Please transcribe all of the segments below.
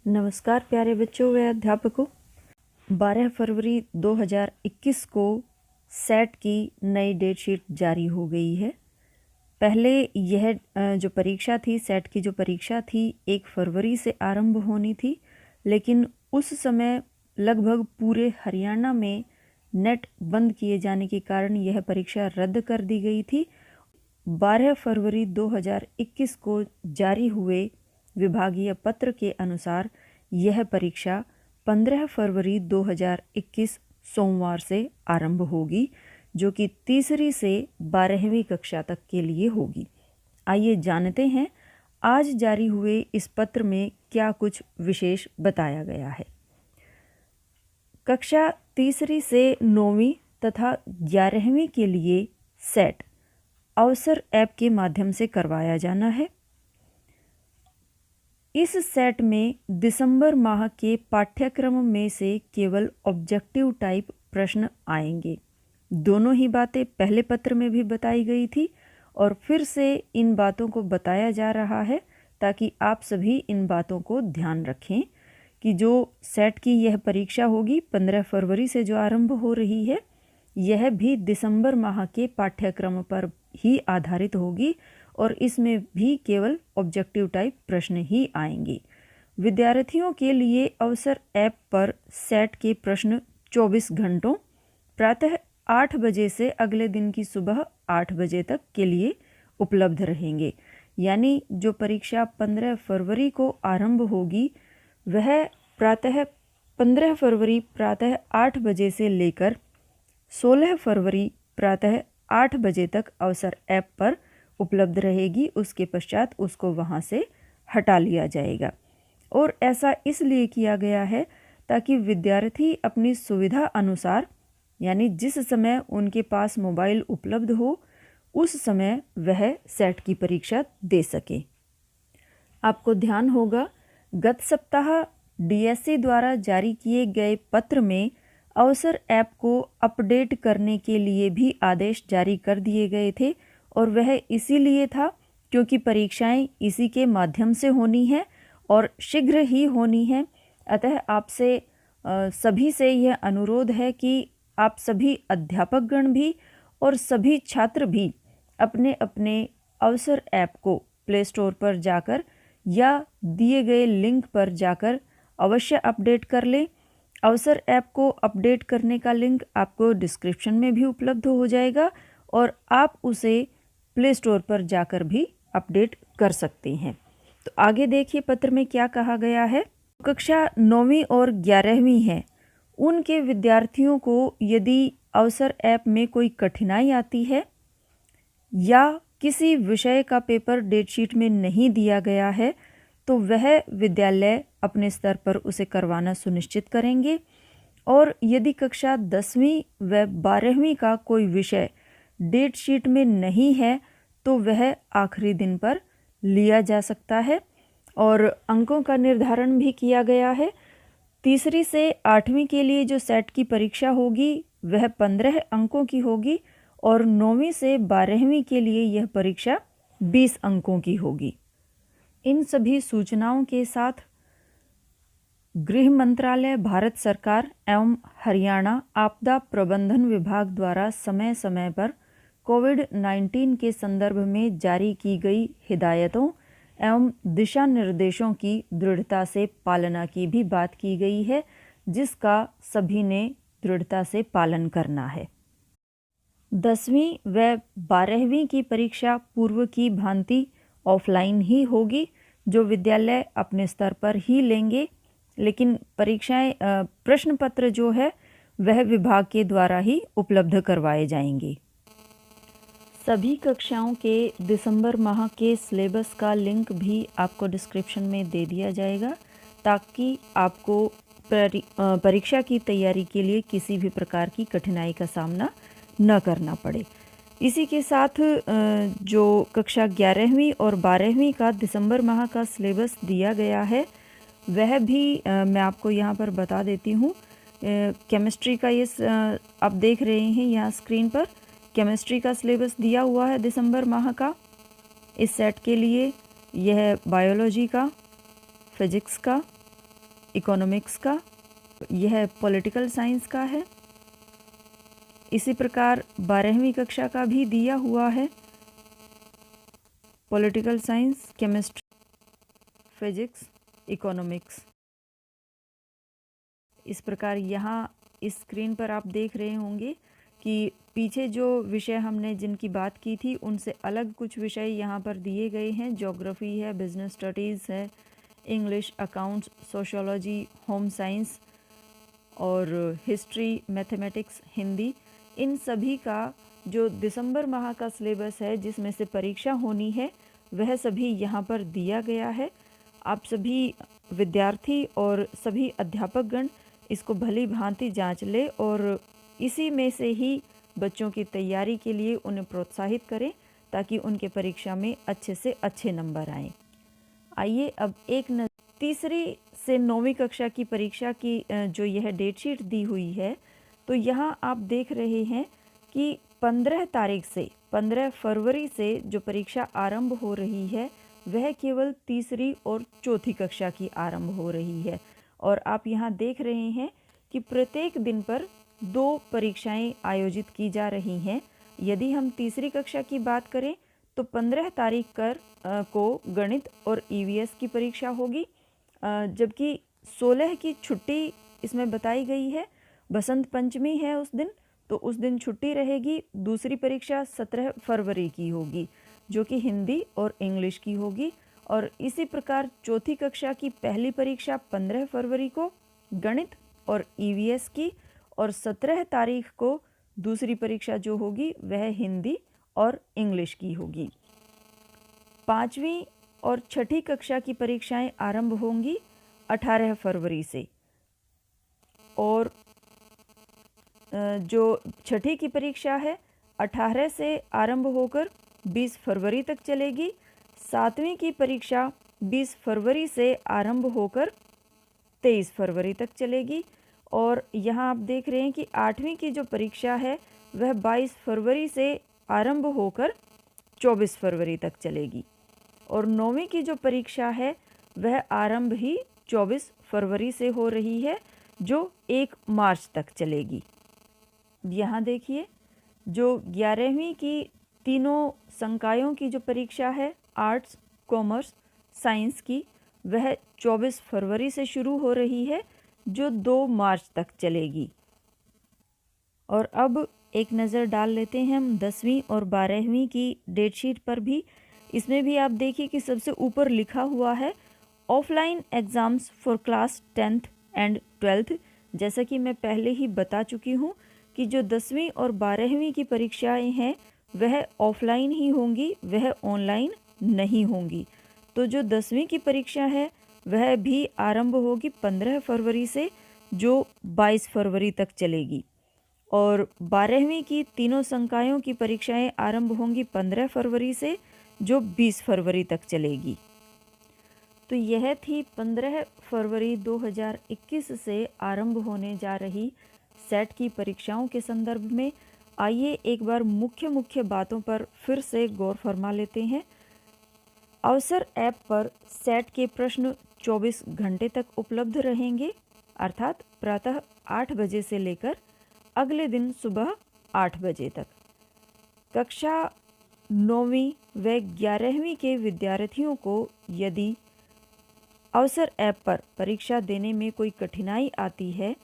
नमस्कार प्यारे बच्चों व अध्यापकों। 12 फरवरी 2021 को सेट की नई डेट शीट जारी हो गई है। पहले यह जो परीक्षा थी, सेट की जो परीक्षा थी 1 फरवरी से आरंभ होनी थी, लेकिन उस समय लगभग पूरे हरियाणा में नेट बंद किए जाने के कारण यह परीक्षा रद्द कर दी गई थी। 12 फरवरी 2021 को जारी हुए विभागीय पत्र के अनुसार यह परीक्षा 15 फरवरी 2021 सोमवार से आरंभ होगी, जो कि तीसरी से 12वीं कक्षा तक के लिए होगी। आइए जानते हैं आज जारी हुए इस पत्र में क्या कुछ विशेष बताया गया है। कक्षा तीसरी से 9वीं तथा 11वीं के लिए सेट अवसर ऐप के माध्यम से करवाया जाना है। इस सेट में दिसंबर माह के पाठ्यक्रम में से केवल ऑब्जेक्टिव टाइप प्रश्न आएंगे। दोनों ही बातें पहले पत्र में भी बताई गई थी और फिर से इन बातों को बताया जा रहा है ताकि आप सभी इन बातों को ध्यान रखें कि जो सेट की यह परीक्षा होगी 15 फरवरी से जो आरंभ हो रही है, यह भी दिसंबर माह के पाठ्यक्रम पर ही आधारित होगी और इसमें भी केवल ऑब्जेक्टिव टाइप प्रश्न ही आएंगे। विद्यार्थियों के लिए अवसर ऐप पर सेट के प्रश्न 24 घंटों प्रातः 8 बजे से अगले दिन की सुबह 8 बजे तक के लिए उपलब्ध रहेंगे। यानी जो परीक्षा 15 फरवरी को आरंभ होगी वह प्रातः 15 फरवरी प्रातः 8 बजे से लेकर 16 फरवरी प्रातः 8 बजे तक अवसर ऐप पर उपलब्ध रहेगी। उसके पश्चात उसको वहाँ से हटा लिया जाएगा और ऐसा इसलिए किया गया है ताकि विद्यार्थी अपनी सुविधा अनुसार, यानी जिस समय उनके पास मोबाइल उपलब्ध हो उस समय वह सेट की परीक्षा दे सके। आपको ध्यान होगा गत सप्ताह डीएससी द्वारा जारी किए गए पत्र में अवसर ऐप को अपडेट करने के लिए भी आदेश जारी कर दिए गए थे और वह इसीलिए था क्योंकि परीक्षाएं इसी के माध्यम से होनी है और शीघ्र ही होनी है। अतः आपसे सभी से यह अनुरोध है कि आप सभी अध्यापकगण भी और सभी छात्र भी अपने अपने अवसर ऐप को प्ले स्टोर पर जाकर या दिए गए लिंक पर जाकर अवश्य अपडेट कर लें। अवसर ऐप को अपडेट करने का लिंक आपको डिस्क्रिप्शन में भी उपलब्ध हो जाएगा और आप उसे प्ले स्टोर पर जाकर भी अपडेट कर सकते हैं। तो आगे देखिए पत्र में क्या कहा गया है। कक्षा 9वीं और 11वीं है, उनके विद्यार्थियों को यदि अवसर ऐप में कोई कठिनाई आती है या किसी विषय का पेपर डेटशीट में नहीं दिया गया है तो वह विद्यालय अपने स्तर पर उसे करवाना सुनिश्चित करेंगे। और यदि कक्षा 10वीं व 12वीं का कोई विषय डेट शीट में नहीं है तो वह आखिरी दिन पर लिया जा सकता है और अंकों का निर्धारण भी किया गया है। तीसरी से 8वीं के लिए जो सेट की परीक्षा होगी वह 15 अंकों की होगी और 9वीं से 12वीं के लिए यह परीक्षा 20 अंकों की होगी। इन सभी सूचनाओं के साथ गृह मंत्रालय, भारत सरकार एवं हरियाणा आपदा प्रबंधन विभाग द्वारा समय समय पर कोविड-19 के संदर्भ में जारी की गई हिदायतों एवं दिशा निर्देशों की दृढ़ता से पालना की भी बात की गई है, जिसका सभी ने दृढ़ता से पालन करना है। 10वीं व 12वीं की परीक्षा पूर्व की भांति ऑफलाइन ही होगी, जो विद्यालय अपने स्तर पर ही लेंगे, लेकिन परीक्षाएं प्रश्न पत्र जो है वह विभाग के द्वारा ही उपलब्ध करवाए जाएंगे। सभी कक्षाओं के दिसंबर माह के सिलेबस का लिंक भी आपको डिस्क्रिप्शन में दे दिया जाएगा ताकि आपको परीक्षा की तैयारी के लिए किसी भी प्रकार की कठिनाई का सामना न करना पड़े। इसी के साथ जो कक्षा 11वीं और 12वीं का दिसंबर माह का सिलेबस दिया गया है वह भी मैं आपको यहाँ पर बता देती हूँ। केमिस्ट्री का ये आप देख रहे हैं यहाँ स्क्रीन पर, केमिस्ट्री का सिलेबस दिया हुआ है दिसंबर माह का इस सेट के लिए। यह बायोलॉजी का, फिजिक्स का, इकोनॉमिक्स का, यह पॉलिटिकल साइंस का है। इसी प्रकार 12वीं कक्षा का भी दिया हुआ है, political science, chemistry, physics, economics. इस प्रकार यहाँ इस स्क्रीन पर आप देख रहे होंगे कि पीछे जो विषय हमने जिनकी बात की थी उनसे अलग कुछ विषय यहाँ पर दिए गए हैं। ज्योग्राफी है, बिजनेस स्टडीज़ है, English, accounts, sociology, home science और हिस्ट्री, मैथमेटिक्स, हिंदी। इन सभी का जो दिसंबर माह का सिलेबस है जिसमें से परीक्षा होनी है वह सभी यहाँ पर दिया गया है। आप सभी विद्यार्थी और सभी अध्यापकगण इसको भली भांति जांच ले और इसी में से ही बच्चों की तैयारी के लिए उन्हें प्रोत्साहित करें ताकि उनके परीक्षा में अच्छे से अच्छे नंबर आएं। आइए अब तीसरी से 9वीं कक्षा की परीक्षा की जो यह डेट शीट दी हुई है, तो यहाँ आप देख रहे हैं कि 15 फरवरी से जो परीक्षा आरंभ हो रही है वह केवल तीसरी और चौथी कक्षा की आरंभ हो रही है। और आप यहाँ देख रहे हैं कि प्रत्येक दिन पर 2 परीक्षाएं आयोजित की जा रही हैं। यदि हम तीसरी कक्षा की बात करें तो 15 तारीख को गणित और ईवीएस की परीक्षा होगी, जबकि 16 की छुट्टी इसमें बताई गई है। बसंत पंचमी है उस दिन, तो उस दिन छुट्टी रहेगी। दूसरी परीक्षा 17 फरवरी की होगी जो कि हिंदी और इंग्लिश की होगी। और इसी प्रकार चौथी कक्षा की पहली परीक्षा 15 फरवरी को गणित और ईवीएस की, और 17 तारीख को दूसरी परीक्षा जो होगी वह हिंदी और इंग्लिश की होगी। 5वीं और 6ठी कक्षा की परीक्षाएं आरंभ होंगी 18 फरवरी से, और जो 6ठी की परीक्षा है 18 से आरंभ होकर 20 फरवरी तक चलेगी। 7वीं की परीक्षा 20 फरवरी से आरंभ होकर 23 फरवरी तक चलेगी। और यहाँ आप देख रहे हैं कि 8वीं की जो परीक्षा है वह 22 फरवरी से आरंभ होकर 24 फरवरी तक चलेगी। और 9वीं की जो परीक्षा है वह आरंभ ही 24 फरवरी से हो रही है जो 1 मार्च तक चलेगी। यहाँ देखिए, जो 11वीं की तीनों संकायों की जो परीक्षा है आर्ट्स, कॉमर्स, साइंस की, वह 24 फरवरी से शुरू हो रही है जो 2 मार्च तक चलेगी। और अब एक नज़र डाल लेते हैं हम 10वीं और 12वीं की डेट शीट पर भी। इसमें भी आप देखिए कि सबसे ऊपर लिखा हुआ है offline exams for class 10th and 12th। जैसा कि मैं पहले ही बता चुकी हूँ कि जो 10वीं और 12वीं की परीक्षाएं हैं वह ऑफलाइन ही होंगी, वह ऑनलाइन नहीं होंगी। तो जो 10वीं की परीक्षा है वह भी आरंभ होगी 15 फरवरी से जो 22 फरवरी तक चलेगी। और 12वीं की तीनों संकायों की परीक्षाएं आरंभ होंगी 15 फरवरी से जो 20 फरवरी तक चलेगी। तो यह थी 15 फरवरी 2021 से आरंभ होने जा रही सेट की परीक्षाओं के संदर्भ में। आइए एक बार मुख्य बातों पर फिर से गौर फरमा लेते हैं। अवसर ऐप पर सेट के प्रश्न 24 घंटे तक उपलब्ध रहेंगे, अर्थात प्रातः 8 बजे से लेकर अगले दिन सुबह 8 बजे तक। कक्षा 9वीं व 11वीं के विद्यार्थियों को यदि अवसर ऐप पर परीक्षा देने में कोई कठिनाई आती है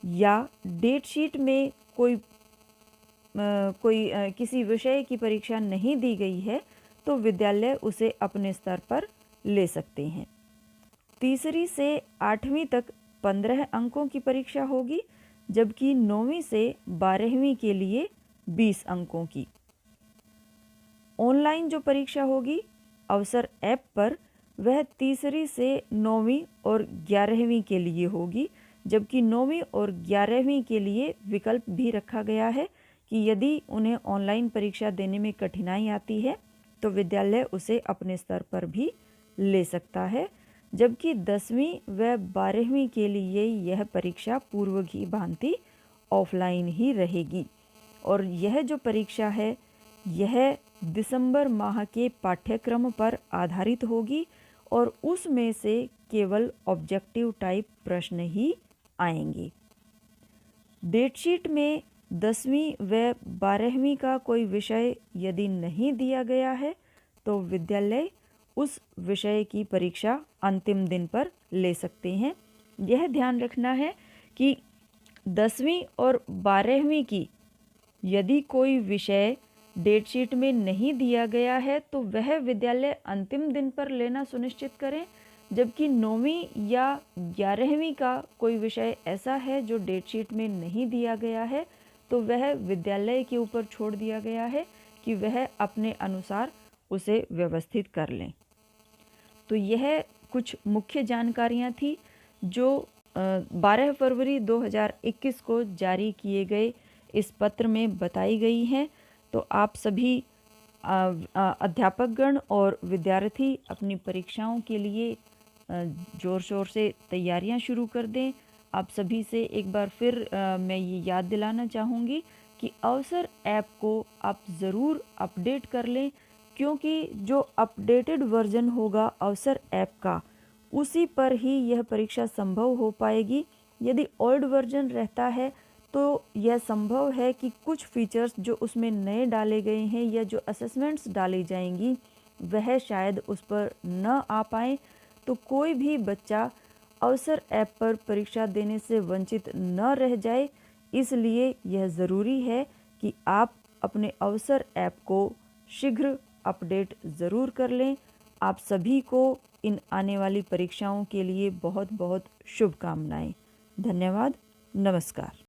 या डेट शीट में किसी विषय की परीक्षा नहीं दी गई है तो विद्यालय उसे अपने स्तर पर ले सकते हैं। तीसरी से 8वीं तक 15 अंकों की परीक्षा होगी, जबकि 9वीं से 12वीं के लिए 20 अंकों की। ऑनलाइन जो परीक्षा होगी अवसर ऐप पर वह तीसरी से 9वीं और 11वीं के लिए होगी, जबकि 9वीं और 11वीं के लिए विकल्प भी रखा गया है कि यदि उन्हें ऑनलाइन परीक्षा देने में कठिनाई आती है तो विद्यालय उसे अपने स्तर पर भी ले सकता है। जबकि 10वीं व 12वीं के लिए यह परीक्षा पूर्व की भांति ऑफलाइन ही रहेगी। और यह जो परीक्षा है यह दिसंबर माह के पाठ्यक्रम पर आधारित होगी और उसमें से केवल ऑब्जेक्टिव टाइप प्रश्न ही आएंगे। डेटशीट में 10वीं व 12वीं का कोई विषय यदि नहीं दिया गया है तो विद्यालय उस विषय की परीक्षा अंतिम दिन पर ले सकते हैं। यह ध्यान रखना है कि 10वीं और 12वीं की यदि कोई विषय डेटशीट में नहीं दिया गया है तो वह विद्यालय अंतिम दिन पर लेना सुनिश्चित करें, जबकि 9वीं या 11वीं का कोई विषय ऐसा है जो डेटशीट में नहीं दिया गया है तो वह विद्यालय के ऊपर छोड़ दिया गया है कि वह अपने अनुसार उसे व्यवस्थित कर लें। तो यह कुछ मुख्य जानकारियां थी जो 12 फरवरी 2021 को जारी किए गए इस पत्र में बताई गई हैं। तो आप सभी अध्यापकगण और विद्यार्थी अपनी परीक्षाओं के लिए ज़ोर शोर से तैयारियां शुरू कर दें। आप सभी से एक बार फिर मैं ये याद दिलाना चाहूँगी कि अवसर ऐप को आप ज़रूर अपडेट कर लें, क्योंकि जो अपडेटेड वर्जन होगा अवसर ऐप का उसी पर ही यह परीक्षा संभव हो पाएगी। यदि ओल्ड वर्जन रहता है तो यह संभव है कि कुछ फीचर्स जो उसमें नए डाले गए हैं या जो असेसमेंट्स डाली जाएंगी वह शायद उस पर न आ पाए, तो कोई भी बच्चा अवसर ऐप पर परीक्षा देने से वंचित न रह जाए। इसलिए यह ज़रूरी है कि आप अपने अवसर ऐप को शीघ्र अपडेट ज़रूर कर लें। आप सभी को इन आने वाली परीक्षाओं के लिए बहुत बहुत शुभकामनाएं। धन्यवाद। नमस्कार।